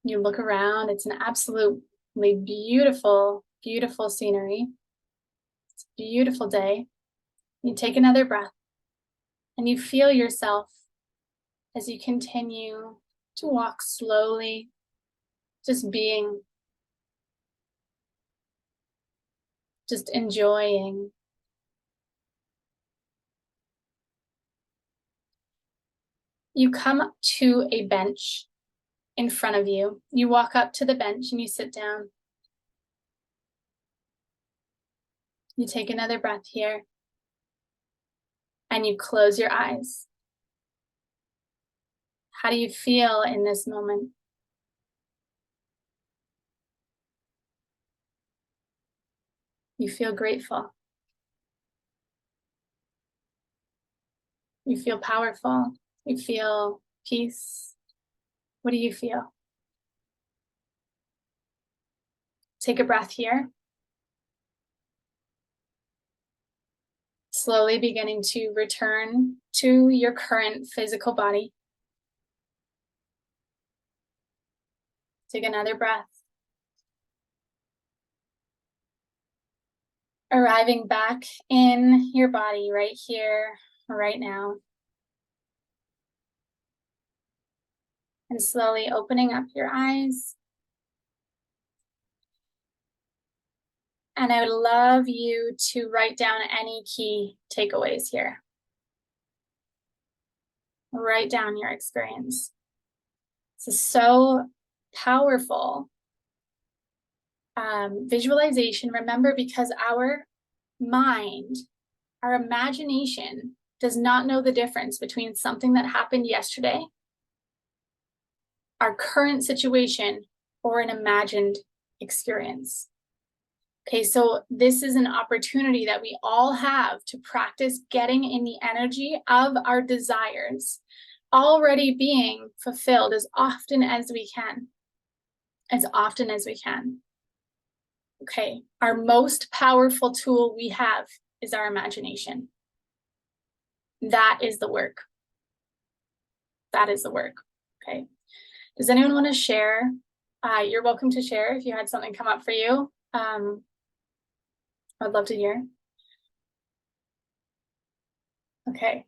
You look around. It's an absolutely beautiful, beautiful scenery. It's a beautiful day. You take another breath and you feel yourself as you continue to walk slowly, just being, just enjoying. You come to a bench in front of you. You walk up to the bench and you sit down. You take another breath here and you close your eyes. How do you feel in this moment? You feel grateful. You feel powerful. You feel peace. What do you feel? Take a breath here. Slowly beginning to return to your current physical body. Take another breath. Arriving back in your body right here, right now. And slowly opening up your eyes. And I would love you to write down any key takeaways here. Write down your experience. This is so powerful. Visualization, remember, because our mind, our imagination does not know the difference between something that happened yesterday, our current situation, or an imagined experience. Okay, so this is an opportunity that we all have to practice getting in the energy of our desires already being fulfilled as often as we can. As often as we can. Okay, our most powerful tool we have is our imagination. That is the work. That is the work. Okay. Does anyone want to share? You're welcome to share if you had something come up for you. I'd love to hear. Okay.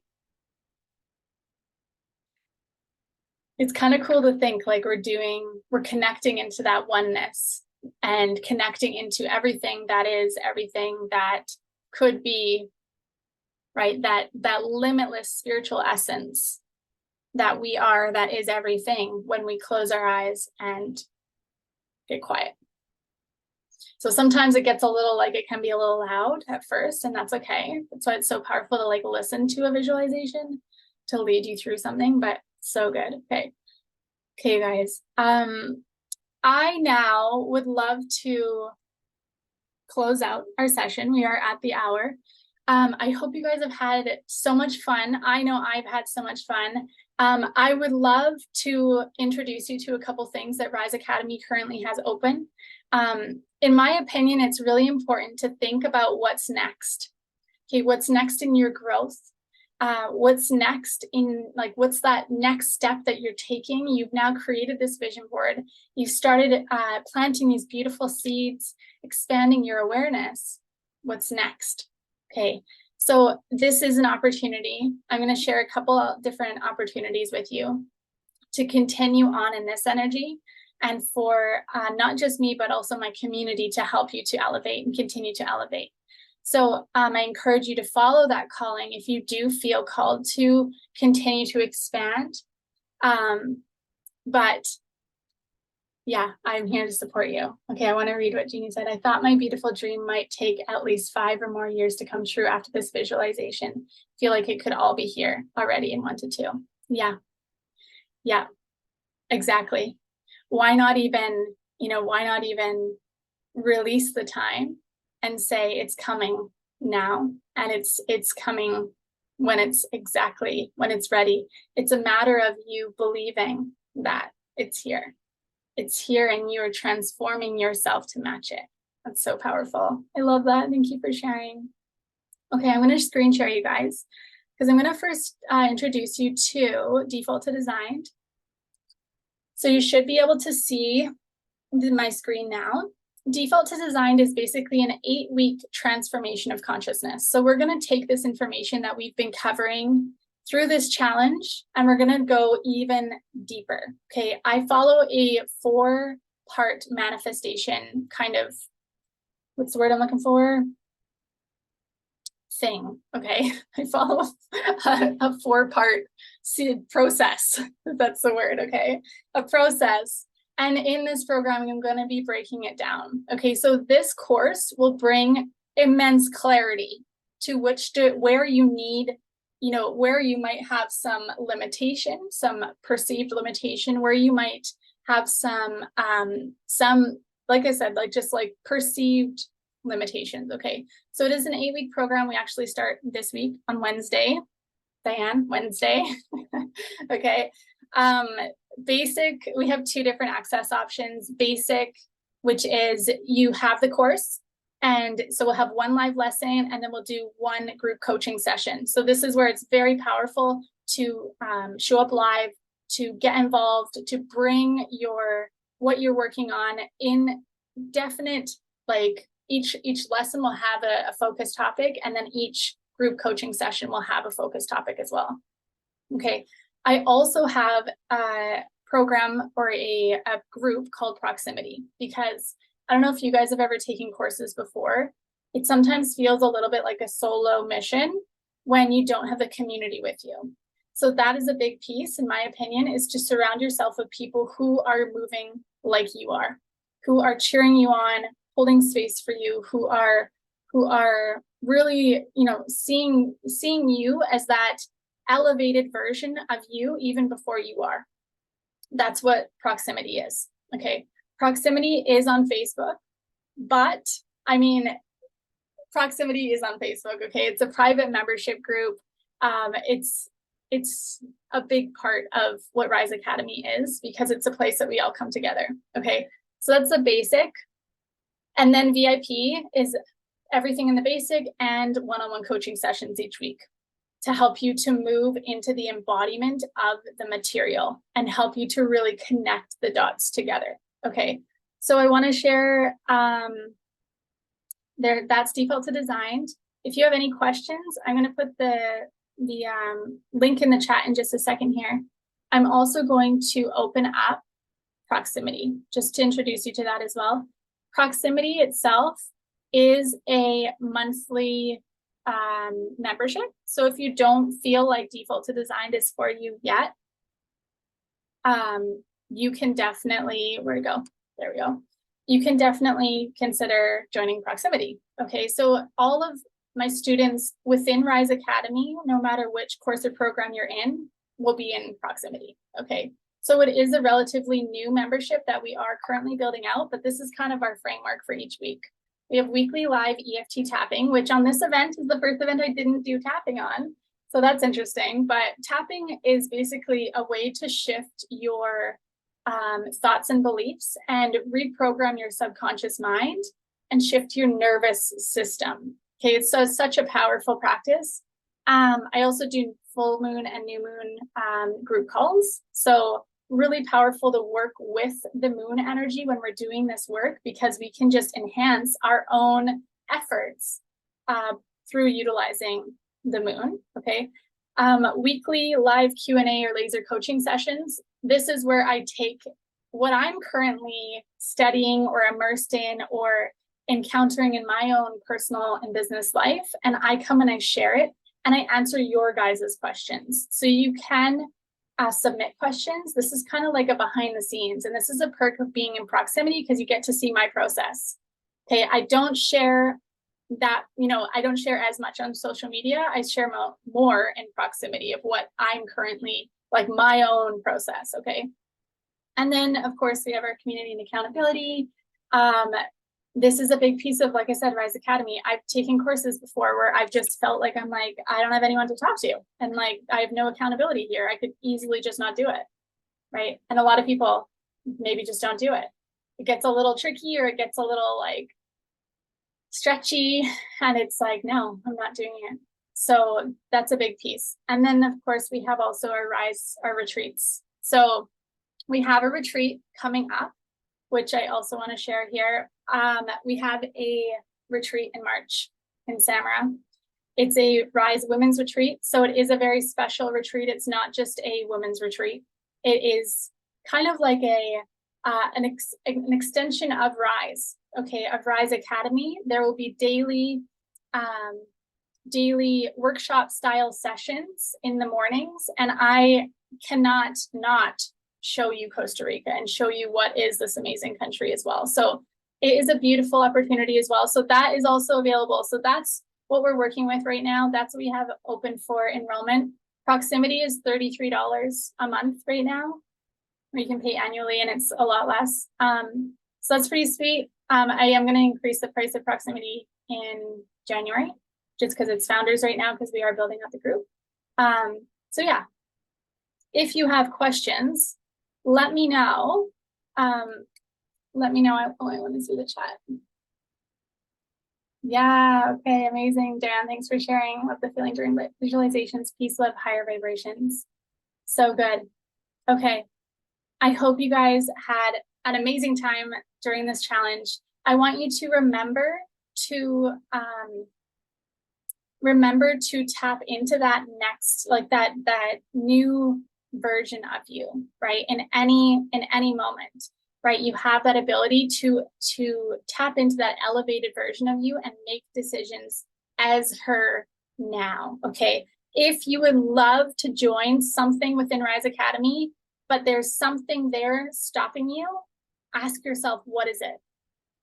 It's kind of cool to think like we're connecting into that oneness and connecting into everything that is, everything that could be, right? That limitless spiritual essence that we are, that is everything when we close our eyes and get quiet. So sometimes it gets a little, like, it can be a little loud at first, and that's okay. That's why it's so powerful to like listen to a visualization to lead you through something, but so good. Okay. Okay, guys. I now would love to close out our session. We are at the hour. I hope you guys have had so much fun. I know I've had so much fun. I would love to introduce you to a couple things that Rise Academy currently has open. In my opinion, it's really important to think about what's next. Okay, what's next in your growth? What's next in, like, what's that next step that you're taking? You've now created this vision board. You started planting these beautiful seeds, expanding your awareness. What's next? Okay, so this is an opportunity. I'm going to share a couple of different opportunities with you to continue on in this energy, and for not just me, but also my community to help you to elevate and continue to elevate. So I encourage you to follow that calling if you do feel called to continue to expand. But yeah, I'm here to support you. Okay, I want to read what Jeannie said. I thought my beautiful dream might take at least 5 or more years to come true after this visualization. Feel like it could all be here already in 1 to 2. Yeah, exactly. Why not even, why not even release the time and say it's coming now, and it's coming when it's ready. It's a matter of you believing that it's here. It's here, and you're transforming yourself to match it. That's so powerful. I love that. Thank you for sharing. Okay, I'm going to screen share you guys, because I'm going to first introduce you to Default to Designed. So you should be able to see my screen now. Default to Designed is basically an 8-week transformation of consciousness. So we're going to take this information that we've been covering through this challenge, and we're going to go even deeper. Okay, I follow a 4-part manifestation kind of, what's the word I'm looking for? Thing. Okay, I follow a 4-part process. That's the word. Okay, a process. And in this programming, I'm going to be breaking it down. Okay, so this course will bring immense clarity to where you need, where you might have some limitation, some perceived limitation, where you might have some, like I said, just perceived limitations. Okay, so it is an 8-week program. We actually start this week on Wednesday. Diane, Wednesday. Okay. Basic, we have 2 different access options. Basic, which is you have the course, and so we'll have 1 live lesson, and then we'll do 1 group coaching session. So this is where it's very powerful to show up live, to get involved, to bring what you're working on in definite, like each lesson will have a focus topic, and then each group coaching session will have a focus topic as well. Okay. I also have a program or a group called Proximity, because I don't know if you guys have ever taken courses before. It sometimes feels a little bit like a solo mission when you don't have a community with you. So that is a big piece, in my opinion, is to surround yourself with people who are moving like you are, who are cheering you on, holding space for you, who are really, seeing you as that elevated version of you even before you are. That's what Proximity is. Okay, Proximity is on Facebook, but Proximity is on Facebook. Okay, it's a private membership group. It's a big part of what Rise Academy is, because it's a place that we all come together. Okay, so that's the basic, and then VIP is everything in the basic and one-on-one coaching sessions each week, to help you to move into the embodiment of the material and help you to really connect the dots together. Okay, so I want to share that's Default to Designed. If you have any questions, I'm going to put the link in the chat in just a second here. I'm also going to open up Proximity, just to introduce you to that as well. Proximity itself is a monthly membership. So if you don't feel like Default to Designed is for you yet, you can definitely, where to go? There we go. you can definitely consider joining Proximity. Okay, so all of my students within Rise Academy, no matter which course or program you're in, will be in Proximity. Okay, so it is a relatively new membership that we are currently building out, but this is kind of our framework for each week. We have weekly live EFT tapping, which on this event is the first event I didn't do tapping on. So that's interesting, but tapping is basically a way to shift your thoughts and beliefs and reprogram your subconscious mind and shift your nervous system. Okay, so it's such a powerful practice. I also do full moon and new moon group calls. So really powerful to work with the moon energy when we're doing this work, because we can just enhance our own efforts through utilizing the moon. Okay, weekly live Q&A or laser coaching sessions. This is where I take what I'm currently studying or immersed in or encountering in my own personal and business life, and I come and I share it and I answer your guys' questions. So you can submit questions. This is kind of like a behind the scenes, and this is a perk of being in Proximity because you get to see my process. Okay, I don't share that, I don't share as much on social media. I share more in Proximity of what I'm currently, like my own process, okay? And then, of course, we have our community and accountability. This is a big piece of, like I said, Rise Academy. I've taken courses before where I've just felt like I'm like, I don't have anyone to talk to. And like, I have no accountability here. I could easily just not do it, right? And a lot of people maybe just don't do it. It gets a little tricky, or it gets a little like stretchy, and it's like, no, I'm not doing it. So that's a big piece. And then of course we have also our retreats. So we have a retreat coming up, which I also want to share here. We have a retreat in March in Samara. It's a Rise Women's Retreat. So it is a very special retreat. It's not just a women's retreat. It is kind of like an extension of Rise, okay, of Rise Academy. There will be daily workshop style sessions in the mornings, and I cannot not show you Costa Rica and show you what is this amazing country as well. So it is a beautiful opportunity as well. So that is also available. So that's what we're working with right now. That's what we have open for enrollment. Proximity is $33 a month right now. You can pay annually and it's a lot less. So that's pretty sweet. I am going to increase the price of Proximity in January, just because it's founders right now, because we are building up the group. So yeah, if you have questions, let me know. Let me know. I want to see the chat. Yeah, okay, amazing. Dan, thanks for sharing what the feeling during visualizations, peace, love, higher vibrations. So good. Okay. I hope you guys had an amazing time during this challenge. I want you to remember to tap into that next, like that new version of you, right? In any moment, right? You have that ability to tap into that elevated version of you and make decisions as her now, okay? If you would love to join something within Rise Academy, but there's something there stopping you, ask yourself, what is it?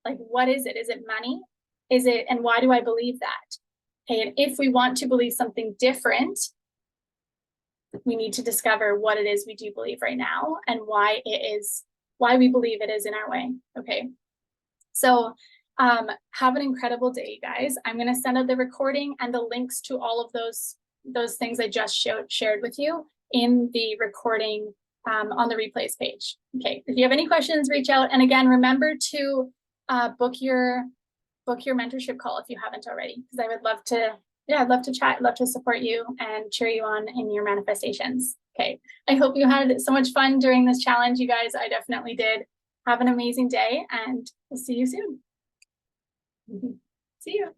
Like, what is it? Is it money? Is it, and why do I believe that? Okay, and if we want to believe something different, we need to discover what it is we do believe right now and why we believe it is in our way, okay? So have an incredible day, guys. I'm gonna send out the recording and the links to all of those things I just shared with you in the recording on the replays page. Okay, if you have any questions, reach out. And again, remember to book your mentorship call if you haven't already, because I would love to, I'd love to chat, love to support you and cheer you on in your manifestations. Okay, I hope you had so much fun during this challenge, you guys. I definitely did. Have an amazing day, and we'll see you soon. See you.